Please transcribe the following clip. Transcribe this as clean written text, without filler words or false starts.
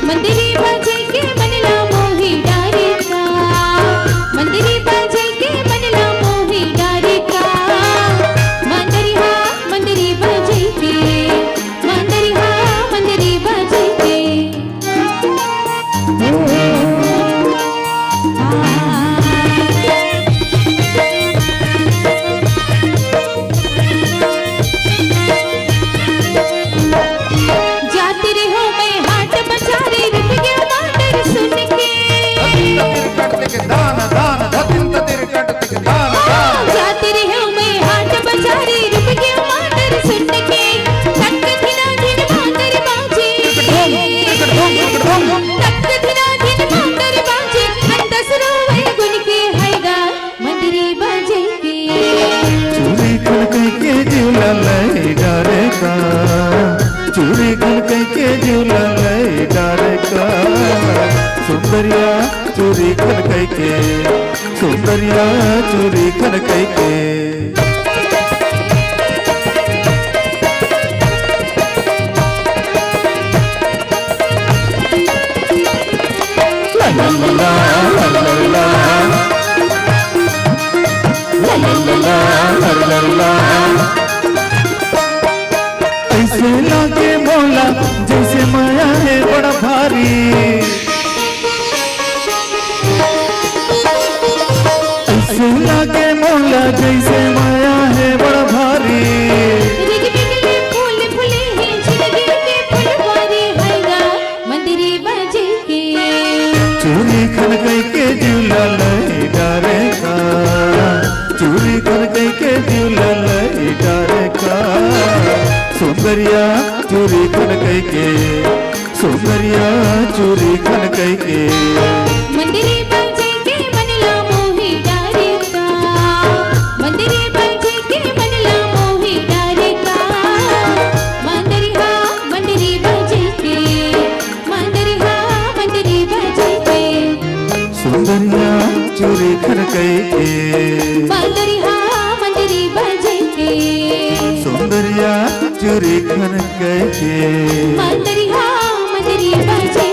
मंदिरी बाजे के मनला मोही डारे का, मंदिरी बाजे के मनला मोही डारे का। मंदिरी हा मंदिरी बाजे के, मंदिरी हा मंदिरी बाजे के। जाती रही हूँ मैं हाट बाजारे, रुक गया माटर सुन के। दान दान धतिन ततिर कटतिक दान दान। जाती रही हूँ मैं हाट बाजारे, रुक गया माटर सुन के। तक दिना दिन मातर बाजे, तक दिना दिन मातर बाजे। अंदस रोए गुन के हैगा मंदिरी बाजे के। चूड़ी खनकै के झूला लई डारे का, चूड़ी खनकै के झूला लई डारे का। सुंदरिया चूड़ी खनकै के, सुंदरिया चूड़ी खनकै के। ला ला ला ला ला ला ला ला ला। ऐसे लागे मोला जैसे माया है बड़ा भारी, ऐसे लागे मोला जैसे माया है बड़ा भारी। रिग बिगले फूल फुले हैं, जिंदगी के फुलवारी हैगा मंदिरी बाजे के। चूड़ी खनकै के झूला लई डारे का, चूड़ी खनकै के झूला लई डारे का। सुंदरिया चूड़ी खनकै के, सुंदरिया चूड़ी खनकै के। मंदिरी बाजे के मनला मोही डारे का, मंदिरी बाजे के मनला मोही डारे का। मंदिरी हा मंदिरी बाजे के, मंदिरी हा मंदिरी बाजे के। सुंदरिया चूड़ी खनकै के, मंदिरी हा मंदिरी बाजे के। सुंदरिया चूड़ी खनकै के। मंदिरी हा मंदिरी बाजे